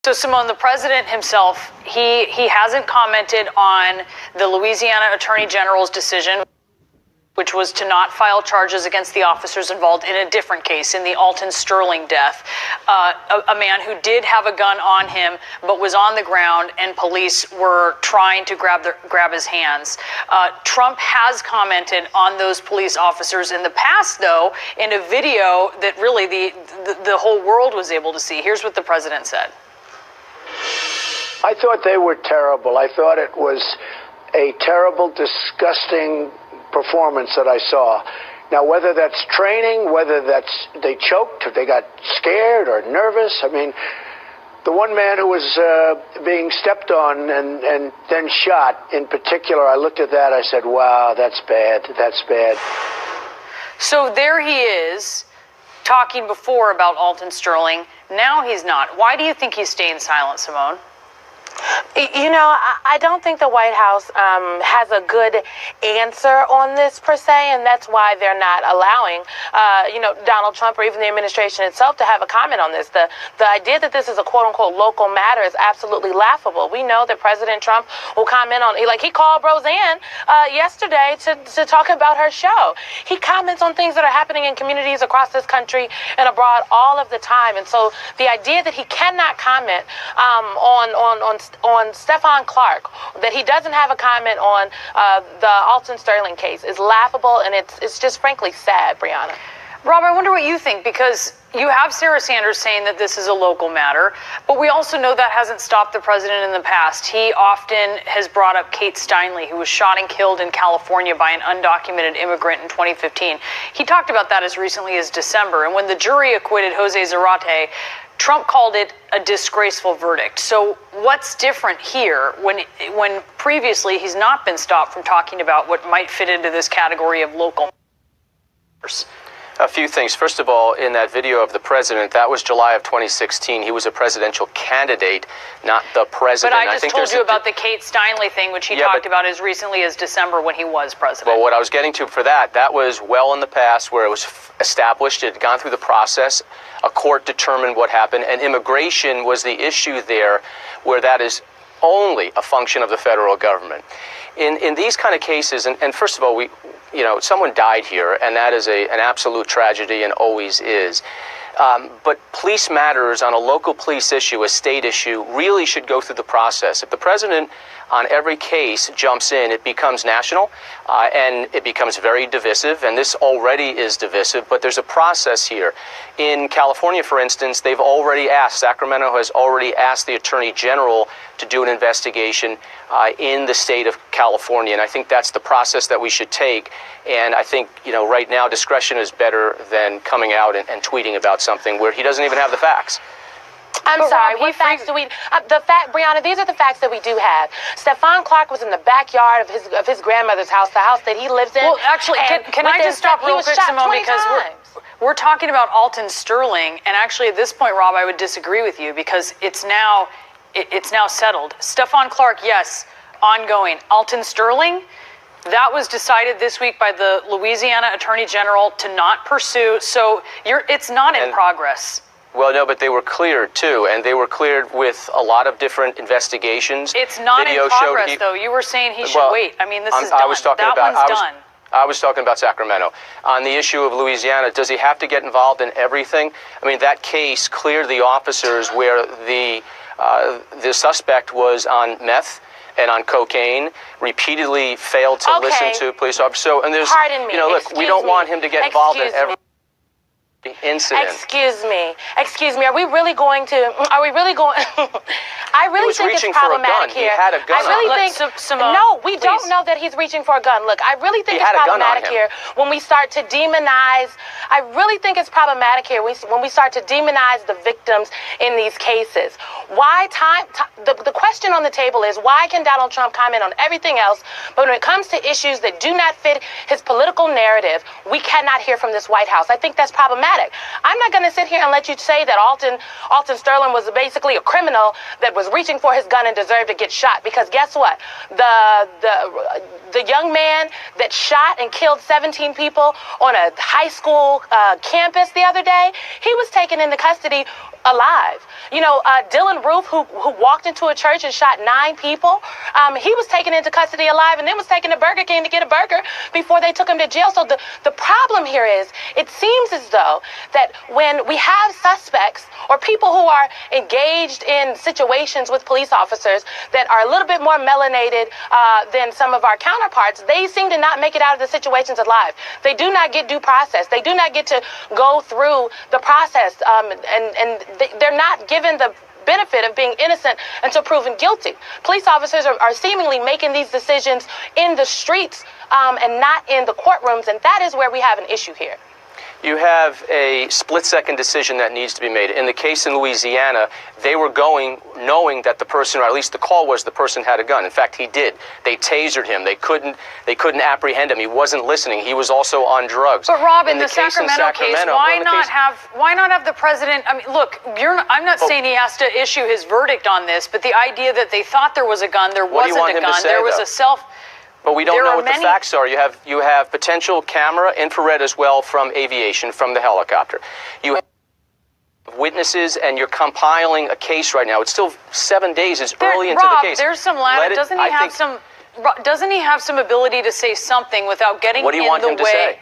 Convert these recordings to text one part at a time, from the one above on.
So, Simone, the president himself, he hasn't commented on the Louisiana Attorney General's decision, which was to not file charges against the officers involved in a different case, in the Alton Sterling death. A man who did have a gun on him, but was on the ground, and police were trying to grab his hands. Trump has commented on those police officers in the past, though, in a video that really the whole world was able to see. Here's what the president said. I thought they were terrible. I thought it was a terrible, disgusting performance that I saw. Now, whether that's training, whether that's they choked, or they got scared or nervous. I mean, the one man who was being stepped on and then shot, in particular, I looked at that, I said, wow, that's bad, that's bad. So there he is, talking before about Alton Sterling. Now he's not. Why do you think he's staying silent, Simone? You know, I don't think the White House has a good answer on this per se, and that's why they're not allowing, Donald Trump or even the administration itself to have a comment on this. The idea that this is a quote-unquote local matter is absolutely laughable. We know that President Trump will comment on, he called Roseanne yesterday to talk about her show. He comments on things that are happening in communities across this country and abroad all of the time. And so the idea that he cannot comment on Stephon Clark, that he doesn't have a comment on the Alton Sterling case, is laughable, and it's just frankly sad, Brianna. Rob, I wonder what you think, because you have Sarah Sanders saying that this is a local matter, but we also know that hasn't stopped the president in the past. He often has brought up Kate Steinle, who was shot and killed in California by an undocumented immigrant in 2015. He talked about that as recently as December, and when the jury acquitted Jose Zarate, Trump called it a disgraceful verdict. So what's different here when previously he's not been stopped from talking about what might fit into this category of local matters? A few things. First of all, in that video of the president, that was July of 2016. He was a presidential candidate, not the president. But I just told you about the Kate Steinle thing, which he talked about as recently as December when he was president. Well, what I was getting to for that was well in the past, where it was established, it had gone through the process, a court determined what happened, and immigration was the issue there, where that is only a function of the federal government. In these kind of cases, and first of all, someone died here, and that is an absolute tragedy and always is. But police matters on a local police issue, a state issue, really should go through the process. If the president on every case jumps in, it becomes national, and it becomes very divisive, and this already is divisive, but there's a process here. In California, for instance, they've already asked, Sacramento has already asked the Attorney General to do an investigation in the state of California, and I think that's the process that we should take. And I think, right now, discretion is better than coming out and tweeting about something where he doesn't even have the facts. I'm sorry, what facts do we... Brianna, these are the facts that we do have. Stephon Clark was in the backyard of his grandmother's house, the house that he lives in. Well, actually, can I just stop real quick, Simone, because we're talking about Alton Sterling, and actually at this point, Rob, I would disagree with you, because it's now settled. Stephon Clark, yes, ongoing. Alton Sterling, that was decided this week by the Louisiana Attorney General to not pursue, so it's not in progress. Well, no, but they were cleared, too, and they were cleared with a lot of different investigations. It's not in progress, though. You were saying he should wait. I mean, this is done. That one's done. I was talking about Sacramento. On the issue of Louisiana, does he have to get involved in everything? I mean, that case cleared the officers where the suspect was on meth and on cocaine, repeatedly failed to listen to police officers. So, and there's, pardon me, look, we don't want him to get involved in every incident. Excuse me. Are we really going I really think it's problematic here. He had a gun. I really think Simone, no, we please. don't know that he's reaching for a gun. Look, I really think it's problematic here when we start to demonize. I really think it's problematic here when we start to demonize the victims in these cases. Why the question on the table is, why can Donald Trump comment on everything else, but when it comes to issues that do not fit his political narrative, we cannot hear from this White House? I think that's problematic. I'm not going to sit here and let you say that Alton Sterling was basically a criminal that was reaching for his gun and deserved to get shot, because guess what? The young man that shot and killed 17 people on a high school campus the other day, he was taken into custody alive. Dylan Dylan Roof, who walked into a church and shot 9 people, he was taken into custody alive and then was taken to Burger King to get a burger before they took him to jail. So the problem here is, it seems as though that when we have suspects or people who are engaged in situations with police officers that are a little bit more melanated than some of our counterparts, they seem to not make it out of the situations alive. They do not get due process. They do not get to go through the process, and they're not given the benefit of being innocent until proven guilty. Police officers are seemingly making these decisions in the streets and not in the courtrooms, and that is where we have an issue here. You have a split-second decision that needs to be made. In the case in Louisiana, they were going knowing that the person, or at least the call was the person had a gun. In fact, he did. They tasered him. They couldn't apprehend him. He wasn't listening. He was also on drugs. But Rob, in the Sacramento case, why not have the president? I mean, look, I'm not saying he has to issue his verdict on this, but the idea that they thought there was a gun, there wasn't a gun, there was a self. But we don't know what the facts are. You have potential camera, infrared as well from aviation, from the helicopter. You have witnesses, and you're compiling a case right now. It's still 7 days. It's early into the case. There's some latitude. Doesn't he have some ability to say something without getting in the way? What do you want him to say?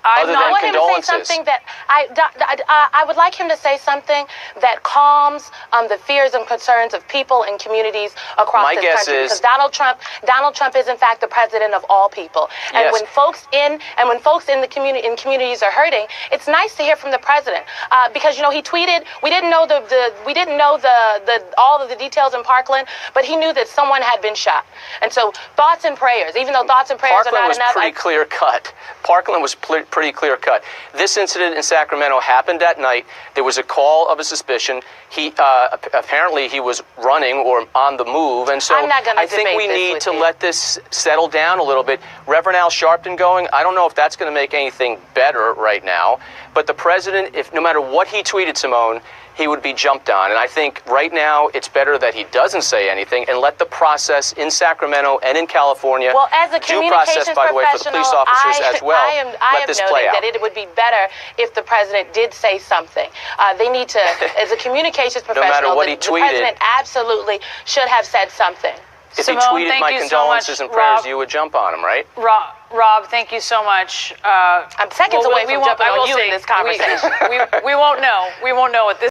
I want him to say something that I would like him to say something that calms the fears and concerns of people and communities across this country. Because Donald Trump is in fact the president of all people. And when folks in the communities are hurting, it's nice to hear from the president because he tweeted. We didn't know all of the details in Parkland, but he knew that someone had been shot. And so thoughts and prayers, even though thoughts and prayers are not enough. Parkland was pretty clear cut. Parkland was pretty clear cut. This incident in Sacramento happened at night. There was a call of a suspicion. He apparently he was running or on the move, and so I think we need to let this settle down a little bit. Reverend Al Sharpton going, I don't know if that's going to make anything better right now, but the president, if no matter what he tweeted, Simone, he would be jumped on. And I think right now it's better that he doesn't say anything and let the process in Sacramento and in California, well, as a communications process, by the way, for the police officers as well, I am noting that it would be better if the president did say something. They need to, as a communications professional, no matter what he tweeted, the president absolutely should have said something. If he tweeted my condolences and prayers, you would jump on him, right? Rob, thank you so much. I'm seconds away from jumping on you in this conversation. We won't know. We won't know at this